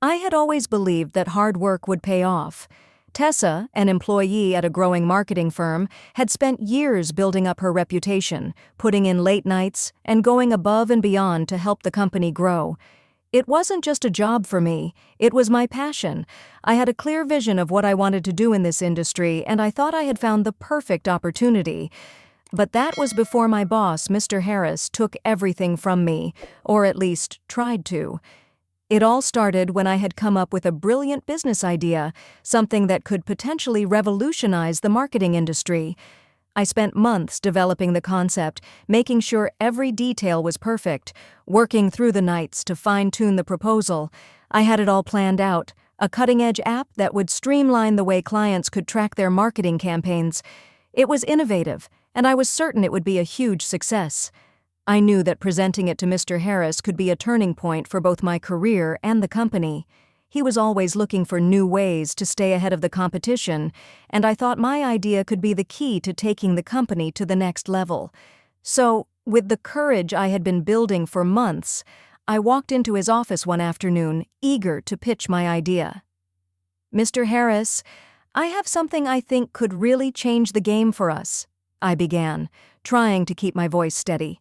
I had always believed that hard work would pay off. Tessa, an employee at a growing marketing firm, had spent years building up her reputation, putting in late nights, and going above and beyond to help the company grow. It wasn't just a job for me, it was my passion. I had a clear vision of what I wanted to do in this industry, and I thought I had found the perfect opportunity. But that was before my boss, Mr. Harris, took everything from me, or at least tried to. It all started when I had come up with a brilliant business idea, something that could potentially revolutionize the marketing industry. I spent months developing the concept, making sure every detail was perfect, working through the nights to fine-tune the proposal. I had it all planned out, a cutting-edge app that would streamline the way clients could track their marketing campaigns. It was innovative, and I was certain it would be a huge success. I knew that presenting it to Mr. Harris could be a turning point for both my career and the company. He was always looking for new ways to stay ahead of the competition, and I thought my idea could be the key to taking the company to the next level. So, with the courage I had been building for months, I walked into his office one afternoon, eager to pitch my idea. "Mr. Harris, I have something I think could really change the game for us," I began, trying to keep my voice steady.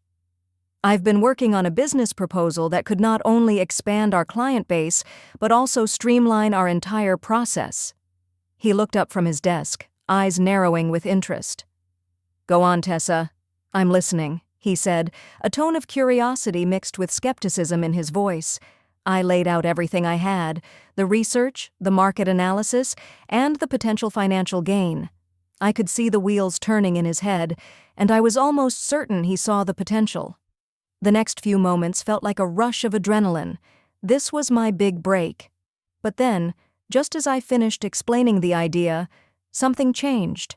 "I've been working on a business proposal that could not only expand our client base, but also streamline our entire process." He looked up from his desk, eyes narrowing with interest. "Go on, Tessa. I'm listening," he said, a tone of curiosity mixed with skepticism in his voice. I laid out everything I had, the research, the market analysis, and the potential financial gain. I could see the wheels turning in his head, and I was almost certain he saw the potential. The next few moments felt like a rush of adrenaline. This was my big break. But then, just as I finished explaining the idea, something changed.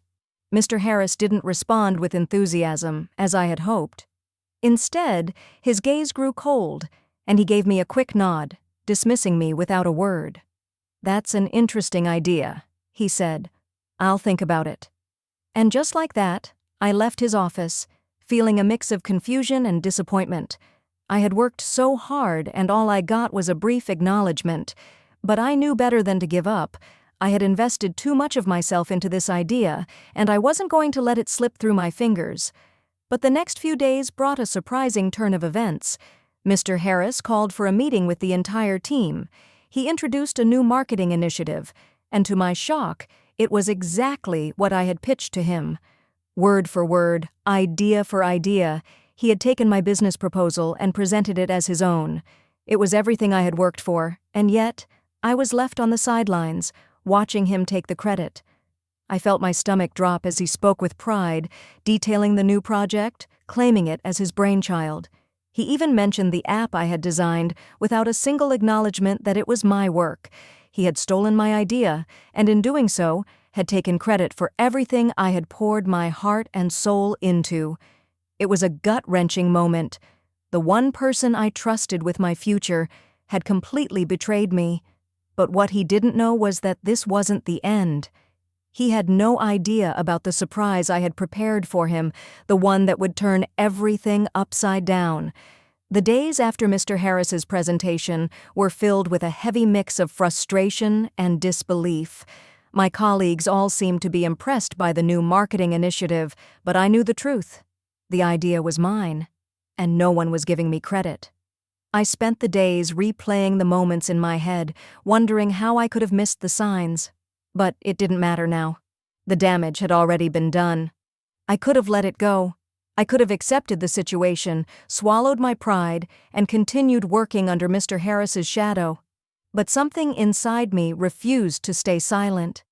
Mr. Harris didn't respond with enthusiasm, as I had hoped. Instead, his gaze grew cold, and he gave me a quick nod, dismissing me without a word. "That's an interesting idea," he said. "I'll think about it." And just like that, I left his office, feeling a mix of confusion and disappointment. I had worked so hard, and all I got was a brief acknowledgement. But I knew better than to give up. I had invested too much of myself into this idea, and I wasn't going to let it slip through my fingers. But the next few days brought a surprising turn of events. Mr. Harris called for a meeting with the entire team. He introduced a new marketing initiative, and to my shock, it was exactly what I had pitched to him. Word for word, idea for idea, he had taken my business proposal and presented it as his own. It was everything I had worked for, and yet, I was left on the sidelines, watching him take the credit. I felt my stomach drop as he spoke with pride, detailing the new project, claiming it as his brainchild. He even mentioned the app I had designed without a single acknowledgement that it was my work. He had stolen my idea, and in doing so, had taken credit for everything I had poured my heart and soul into. It was a gut-wrenching moment. The one person I trusted with my future had completely betrayed me. But what he didn't know was that this wasn't the end. He had no idea about the surprise I had prepared for him, the one that would turn everything upside down. The days after Mr. Harris's presentation were filled with a heavy mix of frustration and disbelief. My colleagues all seemed to be impressed by the new marketing initiative, but I knew the truth. The idea was mine, and no one was giving me credit. I spent the days replaying the moments in my head, wondering how I could have missed the signs. But it didn't matter now. The damage had already been done. I could have let it go. I could have accepted the situation, swallowed my pride, and continued working under Mr. Harris's shadow. But something inside me refused to stay silent.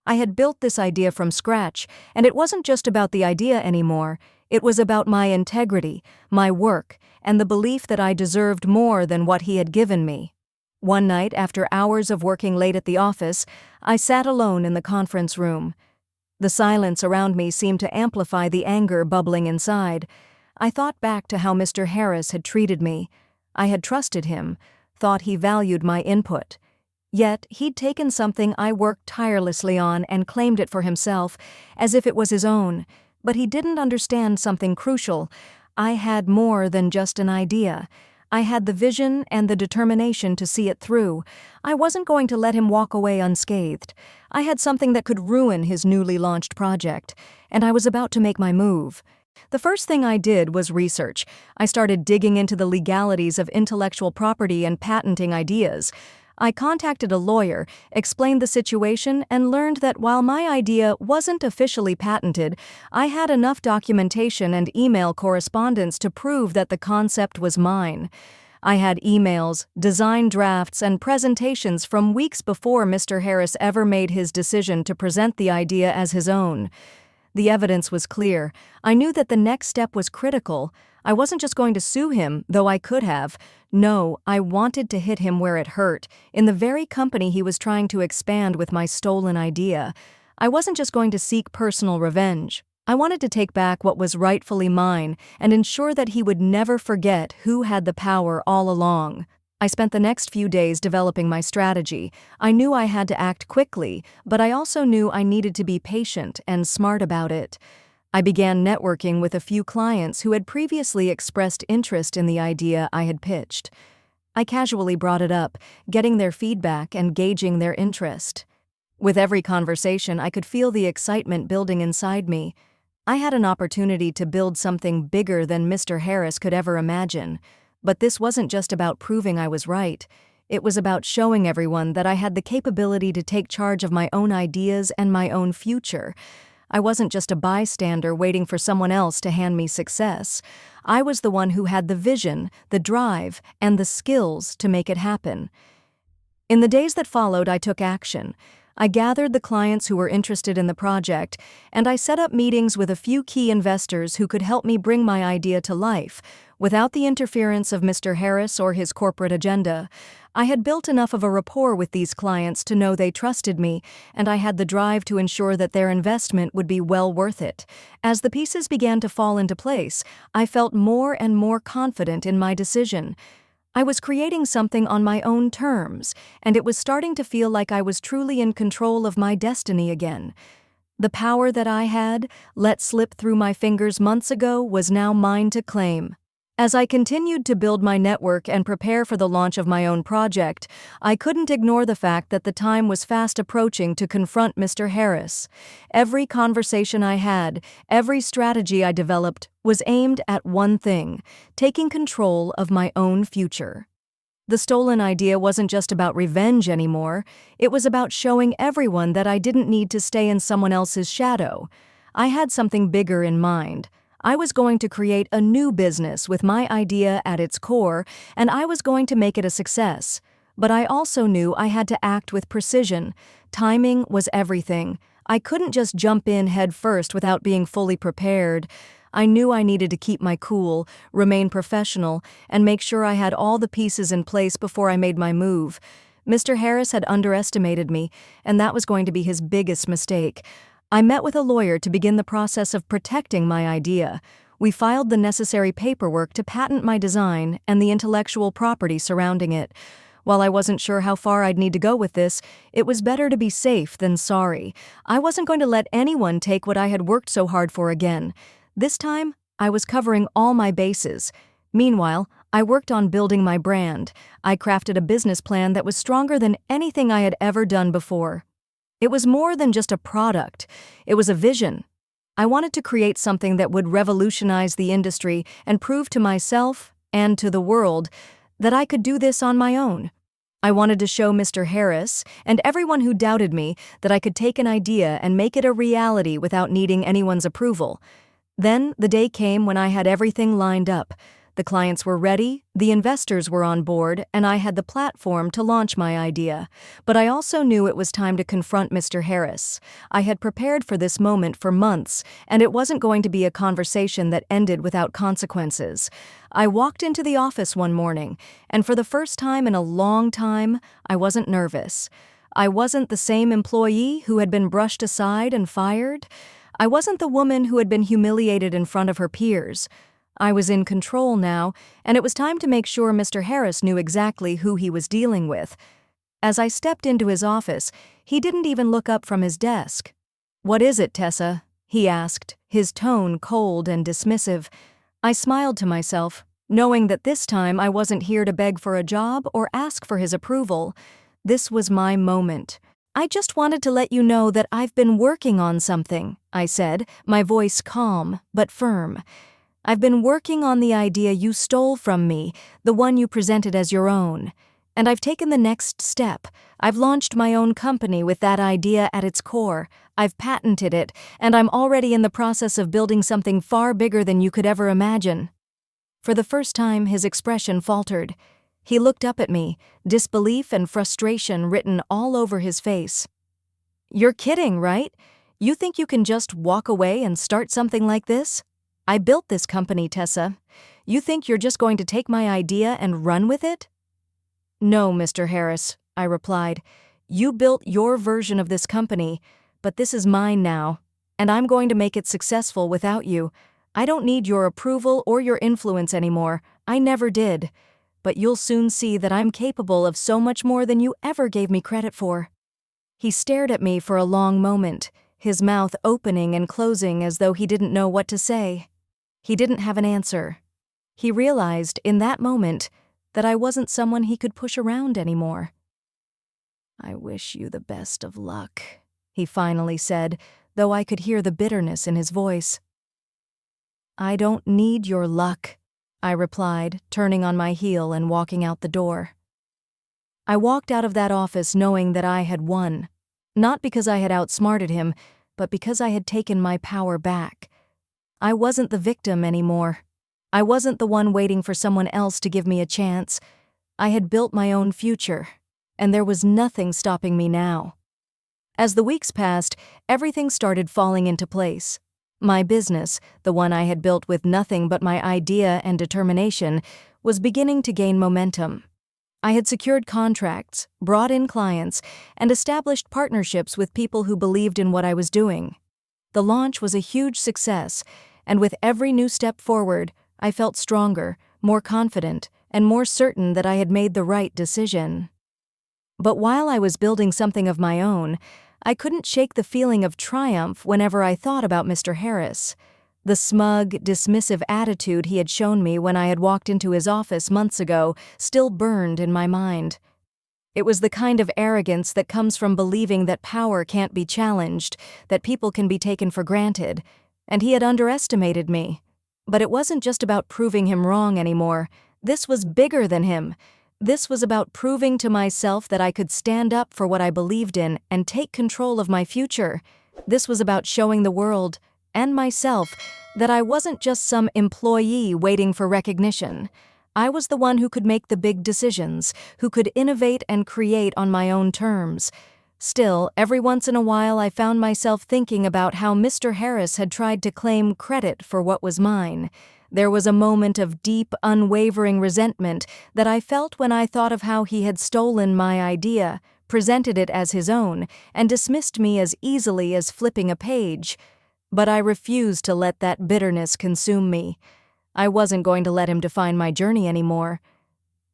I had built this idea from scratch, and it wasn't just about the idea anymore. It was about my integrity, my work, and the belief that I deserved more than what he had given me. One night, after hours of working late at the office, I sat alone in the conference room. The silence around me seemed to amplify the anger bubbling inside. I thought back to how Mr. Harris had treated me. I had trusted him, thought he valued my input. Yet he'd taken something I worked tirelessly on and claimed it for himself, as if it was his own. But he didn't understand something crucial. I had more than just an idea. I had the vision and the determination to see it through. I wasn't going to let him walk away unscathed. I had something that could ruin his newly launched project, and I was about to make my move. The first thing I did was research. I started digging into the legalities of intellectual property and patenting ideas. I contacted a lawyer, explained the situation, and learned that while my idea wasn't officially patented, I had enough documentation and email correspondence to prove that the concept was mine. I had emails, design drafts, and presentations from weeks before Mr. Harris ever made his decision to present the idea as his own. The evidence was clear. I knew that the next step was critical. I wasn't just going to sue him, though I could have. No, I wanted to hit him where it hurt, in the very company he was trying to expand with my stolen idea. I wasn't just going to seek personal revenge. I wanted to take back what was rightfully mine and ensure that he would never forget who had the power all along. I spent the next few days developing my strategy. I knew I had to act quickly, but I also knew I needed to be patient and smart about it. I began networking with a few clients who had previously expressed interest in the idea I had pitched. I casually brought it up, getting their feedback and gauging their interest. With every conversation, I could feel the excitement building inside me. I had an opportunity to build something bigger than Mr. Harris could ever imagine. But this wasn't just about proving I was right. It was about showing everyone that I had the capability to take charge of my own ideas and my own future. I wasn't just a bystander waiting for someone else to hand me success. I was the one who had the vision, the drive, and the skills to make it happen. In the days that followed, I took action. I gathered the clients who were interested in the project, and I set up meetings with a few key investors who could help me bring my idea to life, without the interference of Mr. Harris or his corporate agenda. I had built enough of a rapport with these clients to know they trusted me, and I had the drive to ensure that their investment would be well worth it. As the pieces began to fall into place, I felt more and more confident in my decision. I was creating something on my own terms, and it was starting to feel like I was truly in control of my destiny again. The power that I had let slip through my fingers months ago was now mine to claim. As I continued to build my network and prepare for the launch of my own project, I couldn't ignore the fact that the time was fast approaching to confront Mr. Harris. Every conversation I had, every strategy I developed, was aimed at one thing: taking control of my own future. The stolen idea wasn't just about revenge anymore. It was about showing everyone that I didn't need to stay in someone else's shadow. I had something bigger in mind. I was going to create a new business with my idea at its core, and I was going to make it a success. But I also knew I had to act with precision. Timing was everything. I couldn't just jump in head first without being fully prepared. I knew I needed to keep my cool, remain professional, and make sure I had all the pieces in place before I made my move. Mr. Harris had underestimated me, and that was going to be his biggest mistake. I met with a lawyer to begin the process of protecting my idea. We filed the necessary paperwork to patent my design and the intellectual property surrounding it. While I wasn't sure how far I'd need to go with this, it was better to be safe than sorry. I wasn't going to let anyone take what I had worked so hard for again. This time, I was covering all my bases. Meanwhile, I worked on building my brand. I crafted a business plan that was stronger than anything I had ever done before. It was more than just a product. It was a vision. I wanted to create something that would revolutionize the industry and prove to myself and to the world that I could do this on my own. I wanted to show Mr. Harris and everyone who doubted me that I could take an idea and make it a reality without needing anyone's approval. Then the day came when I had everything lined up. The clients were ready, the investors were on board, and I had the platform to launch my idea. But I also knew it was time to confront Mr. Harris. I had prepared for this moment for months, and it wasn't going to be a conversation that ended without consequences. I walked into the office one morning, and for the first time in a long time, I wasn't nervous. I wasn't the same employee who had been brushed aside and fired. I wasn't the woman who had been humiliated in front of her peers. I was in control now, and it was time to make sure Mr. Harris knew exactly who he was dealing with. As I stepped into his office, he didn't even look up from his desk. "What is it, Tessa?" he asked, his tone cold and dismissive. I smiled to myself. knowing that this time I wasn't here to beg for a job or ask for his approval. This was my moment. "I just wanted to let you know that I've been working on something," I said, my voice calm but firm. "I've been working on the idea you stole from me, the one you presented as your own. And I've taken the next step. I've launched my own company with that idea at its core. I've patented it, and I'm already in the process of building something far bigger than you could ever imagine." For the first time, his expression faltered. He looked up at me, disbelief and frustration written all over his face. "You're kidding, right? You think you can just walk away and start something like this? I built this company, Tessa. You think you're just going to take my idea and run with it?" "No, Mr. Harris," I replied. "You built your version of this company, but this is mine now, and I'm going to make it successful without you. I don't need your approval or your influence anymore. I never did. But you'll soon see that I'm capable of so much more than you ever gave me credit for." He stared at me for a long moment, his mouth opening and closing as though he didn't know what to say. He didn't have an answer. He realized, in that moment, that I wasn't someone he could push around anymore. "I wish you the best of luck," he finally said, though I could hear the bitterness in his voice. "I don't need your luck," I replied, turning on my heel and walking out the door. I walked out of that office knowing that I had won, not because I had outsmarted him, but because I had taken my power back. I wasn't the victim anymore. I wasn't the one waiting for someone else to give me a chance. I had built my own future, and there was nothing stopping me now. As the weeks passed, everything started falling into place. My business, the one I had built with nothing but my idea and determination, was beginning to gain momentum. I had secured contracts, brought in clients, and established partnerships with people who believed in what I was doing. The launch was a huge success, and with every new step forward, I felt stronger, more confident, and more certain that I had made the right decision. But while I was building something of my own, I couldn't shake the feeling of triumph whenever I thought about Mr. Harris. The smug, dismissive attitude he had shown me when I had walked into his office months ago still burned in my mind. It was the kind of arrogance that comes from believing that power can't be challenged, that people can be taken for granted, and he had underestimated me. But it wasn't just about proving him wrong anymore. This was bigger than him. This was about proving to myself that I could stand up for what I believed in and take control of my future. This was about showing the world, and myself, that I wasn't just some employee waiting for recognition. I was the one who could make the big decisions, who could innovate and create on my own terms. Still, every once in a while I found myself thinking about how Mr. Harris had tried to claim credit for what was mine. There was a moment of deep, unwavering resentment that I felt when I thought of how he had stolen my idea, presented it as his own, and dismissed me as easily as flipping a page. But I refused to let that bitterness consume me. I wasn't going to let him define my journey anymore.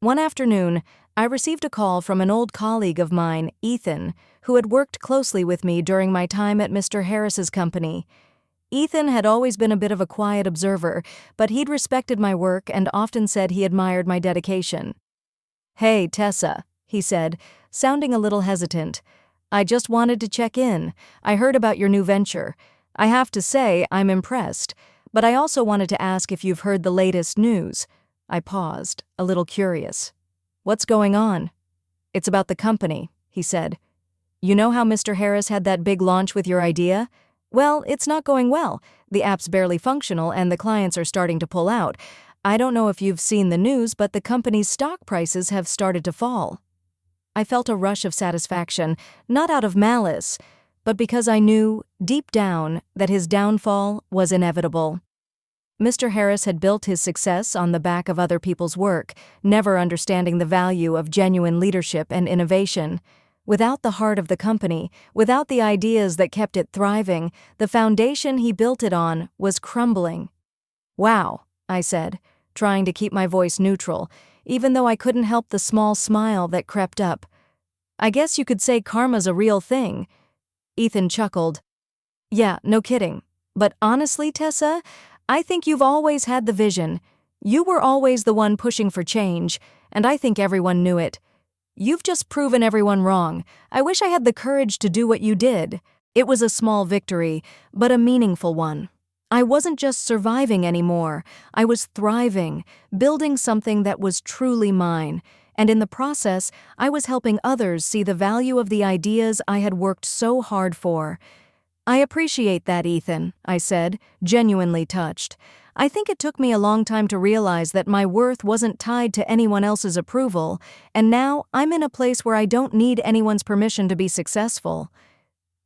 One afternoon, I received a call from an old colleague of mine, Ethan, who had worked closely with me during my time at Mr. Harris's company. Ethan had always been a bit of a quiet observer, but he'd respected my work and often said he admired my dedication. "Hey, Tessa," he said, sounding a little hesitant. "I just wanted to check in. I heard about your new venture. I have to say I'm impressed, but I also wanted to ask if you've heard the latest news." I paused, a little curious. "What's going on?" "It's about the company," he said. "You know how Mr. Harris had that big launch with your idea? Well, it's not going well. The app's barely functional and the clients are starting to pull out. I don't know if you've seen the news, but the company's stock prices have started to fall." I felt a rush of satisfaction, not out of malice, but because I knew, deep down, that his downfall was inevitable. Mr. Harris had built his success on the back of other people's work, never understanding the value of genuine leadership and innovation. Without the heart of the company, without the ideas that kept it thriving, the foundation he built it on was crumbling. "Wow," I said, trying to keep my voice neutral, even though I couldn't help the small smile that crept up. "I guess you could say karma's a real thing." Ethan chuckled. "Yeah, no kidding. But honestly, Tessa, I think you've always had the vision. You were always the one pushing for change, and I think everyone knew it. You've just proven everyone wrong. I wish I had the courage to do what you did." It was a small victory, but a meaningful one. I wasn't just surviving anymore. I was thriving, building something that was truly mine, and in the process, I was helping others see the value of the ideas I had worked so hard for. "I appreciate that, Ethan," I said, genuinely touched. "I think it took me a long time to realize that my worth wasn't tied to anyone else's approval, and now I'm in a place where I don't need anyone's permission to be successful."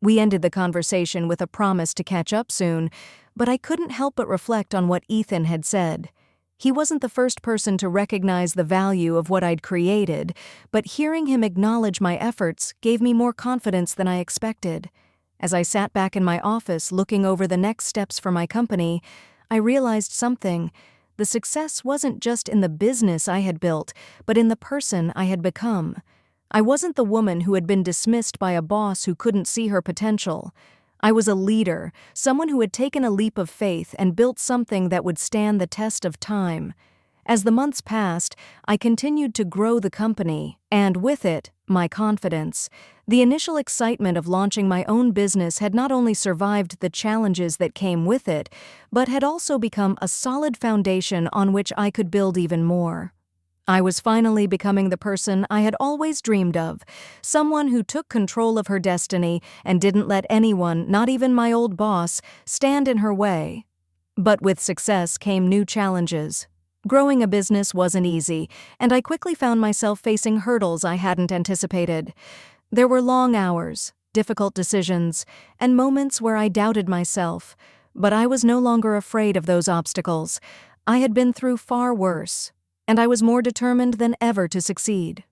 We ended the conversation with a promise to catch up soon, but I couldn't help but reflect on what Ethan had said. He wasn't the first person to recognize the value of what I'd created, but hearing him acknowledge my efforts gave me more confidence than I expected. As I sat back in my office looking over the next steps for my company, I realized something. The success wasn't just in the business I had built, but in the person I had become. I wasn't the woman who had been dismissed by a boss who couldn't see her potential. I was a leader, someone who had taken a leap of faith and built something that would stand the test of time. As the months passed, I continued to grow the company, and with it, my confidence. The initial excitement of launching my own business had not only survived the challenges that came with it, but had also become a solid foundation on which I could build even more. I was finally becoming the person I had always dreamed of, someone who took control of her destiny and didn't let anyone, not even my old boss, stand in her way. But with success came new challenges. Growing a business wasn't easy, and I quickly found myself facing hurdles I hadn't anticipated. There were long hours, difficult decisions, and moments where I doubted myself, but I was no longer afraid of those obstacles. I had been through far worse, and I was more determined than ever to succeed.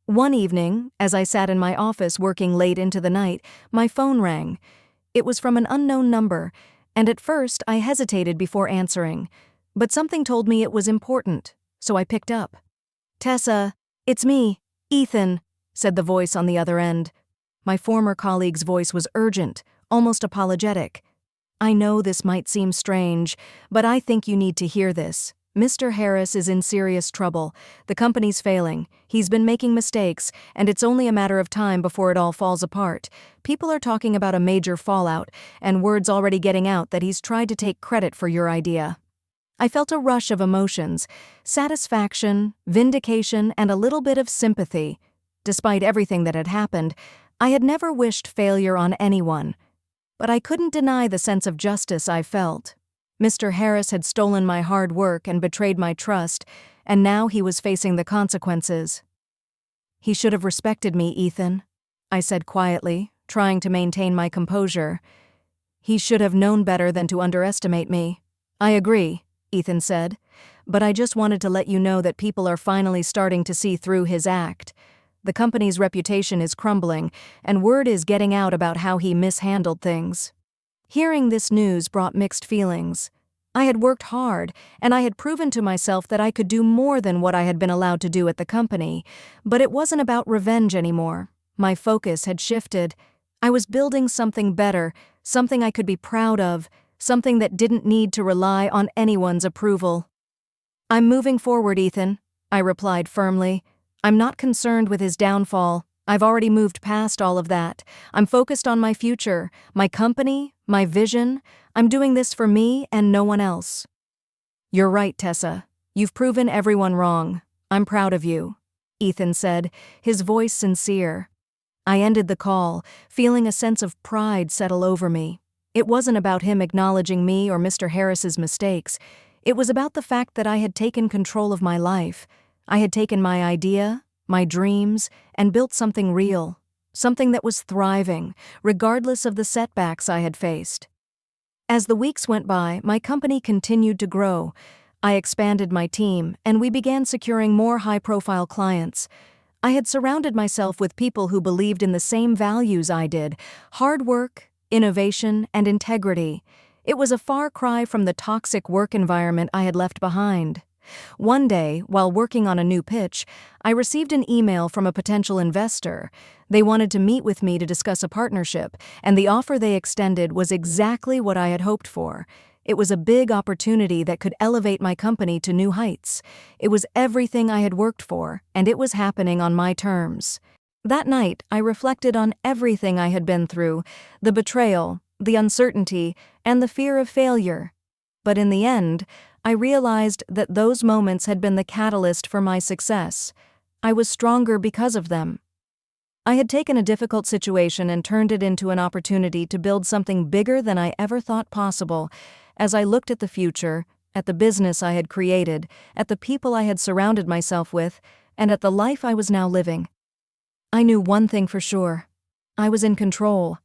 One evening, as I sat in my office working late into the night, my phone rang. It was from an unknown number, and at first I hesitated before answering, but something told me it was important, so I picked up. "Tessa, it's me, Ethan," said the voice on the other end. My former colleague's voice was urgent, almost apologetic. "I know this might seem strange, but I think you need to hear this. Mr. Harris is in serious trouble. The company's failing. He's been making mistakes, and it's only a matter of time before it all falls apart. People are talking about a major fallout, and word's already getting out that he's tried to take credit for your idea." I felt a rush of emotions, satisfaction, vindication, and a little bit of sympathy. Despite everything that had happened, I had never wished failure on anyone. But I couldn't deny the sense of justice I felt. Mr. Harris had stolen my hard work and betrayed my trust, and now he was facing the consequences. "He should have respected me, Ethan," I said quietly, trying to maintain my composure. "He should have known better than to underestimate me." "I agree," Ethan said, "but I just wanted to let you know that people are finally starting to see through his act. The company's reputation is crumbling, and word is getting out about how he mishandled things." Hearing this news brought mixed feelings. I had worked hard, and I had proven to myself that I could do more than what I had been allowed to do at the company, but it wasn't about revenge anymore. My focus had shifted. I was building something better, something I could be proud of, something that didn't need to rely on anyone's approval. "I'm moving forward, Ethan," I replied firmly. "I'm not concerned with his downfall. I've already moved past all of that. I'm focused on my future, my company, my vision. I'm doing this for me and no one else." "You're right, Tessa. You've proven everyone wrong. I'm proud of you," Ethan said, his voice sincere. I ended the call, feeling a sense of pride settle over me. It wasn't about him acknowledging me or Mr. Harris's mistakes. It was about the fact that I had taken control of my life. I had taken my idea, my dreams, and built something real, something that was thriving, regardless of the setbacks I had faced. As the weeks went by, my company continued to grow. I expanded my team, and we began securing more high-profile clients. I had surrounded myself with people who believed in the same values I did: hard work, innovation, and integrity. It was a far cry from the toxic work environment I had left behind. One day, while working on a new pitch, I received an email from a potential investor. They wanted to meet with me to discuss a partnership, and the offer they extended was exactly what I had hoped for. It was a big opportunity that could elevate my company to new heights. It was everything I had worked for, and it was happening on my terms. That night, I reflected on everything I had been through, the betrayal, the uncertainty, and the fear of failure. But in the end, I realized that those moments had been the catalyst for my success. I was stronger because of them. I had taken a difficult situation and turned it into an opportunity to build something bigger than I ever thought possible. As I looked at the future, at the business I had created, at the people I had surrounded myself with, and at the life I was now living, I knew one thing for sure. I was in control.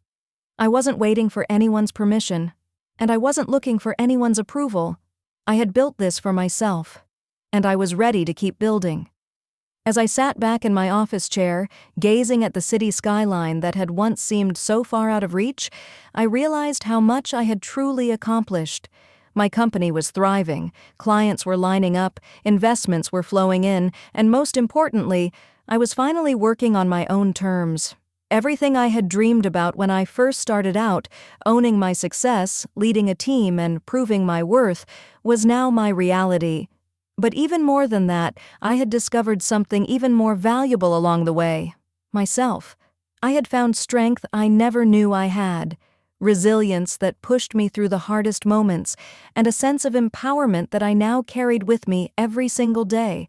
I wasn't waiting for anyone's permission, and I wasn't looking for anyone's approval. I had built this for myself, and I was ready to keep building. As I sat back in my office chair, gazing at the city skyline that had once seemed so far out of reach, I realized how much I had truly accomplished. My company was thriving, clients were lining up, investments were flowing in, and most importantly, I was finally working on my own terms. Everything I had dreamed about when I first started out, owning my success, leading a team, and proving my worth, was now my reality. But even more than that, I had discovered something even more valuable along the way: myself. I had found strength I never knew I had, resilience that pushed me through the hardest moments, and a sense of empowerment that I now carried with me every single day.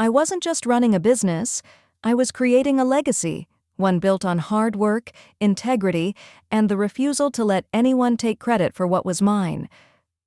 I wasn't just running a business, I was creating a legacy, one built on hard work, integrity, and the refusal to let anyone take credit for what was mine.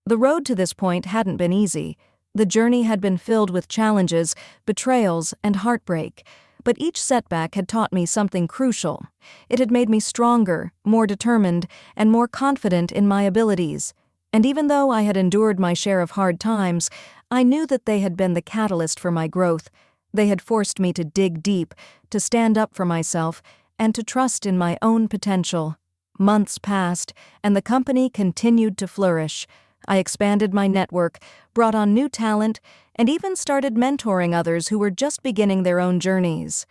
The road to this point hadn't been easy. The journey had been filled with challenges, betrayals, and heartbreak, but each setback had taught me something crucial. It had made me stronger, more determined, and more confident in my abilities. And even though I had endured my share of hard times, I knew that they had been the catalyst for my growth. They had forced me to dig deep, to stand up for myself, and to trust in my own potential. Months passed, and the company continued to flourish. I expanded my network, brought on new talent, and even started mentoring others who were just beginning their own journeys.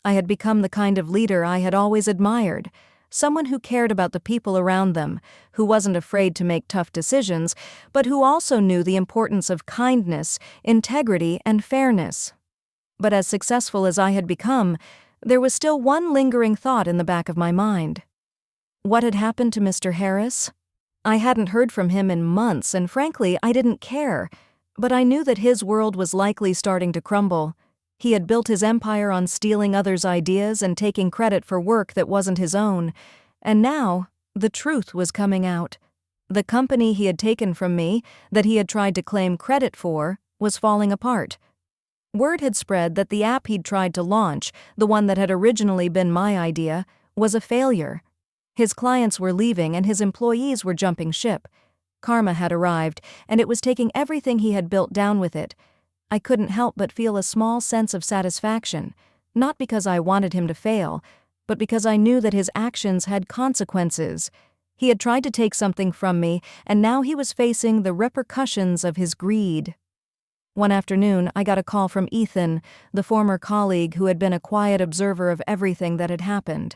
I had become the kind of leader I had always admired, someone who cared about the people around them, who wasn't afraid to make tough decisions, but who also knew the importance of kindness, integrity, and fairness. But as successful as I had become, there was still one lingering thought in the back of my mind. What had happened to Mr. Harris? I hadn't heard from him in months, and frankly, I didn't care. But I knew that his world was likely starting to crumble. He had built his empire on stealing others' ideas and taking credit for work that wasn't his own. And now, the truth was coming out. The company he had taken from me, that he had tried to claim credit for, was falling apart. Word had spread that the app he'd tried to launch, the one that had originally been my idea, was a failure. His clients were leaving and his employees were jumping ship. Karma had arrived, and it was taking everything he had built down with it. I couldn't help but feel a small sense of satisfaction, not because I wanted him to fail, but because I knew that his actions had consequences. He had tried to take something from me, and now he was facing the repercussions of his greed. One afternoon, I got a call from Ethan, the former colleague who had been a quiet observer of everything that had happened.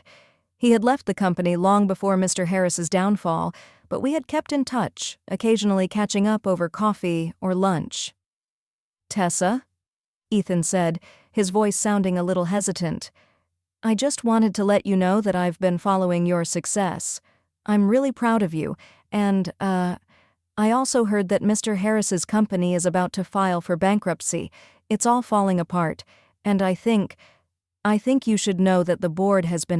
He had left the company long before Mr. Harris's downfall, but we had kept in touch, occasionally catching up over coffee or lunch. "Tessa?" Ethan said, his voice sounding a little hesitant. "I just wanted to let you know that I've been following your success. I'm really proud of you, and, I also heard that Mr. Harris's company is about to file for bankruptcy. It's all falling apart, and I think you should know that the board has been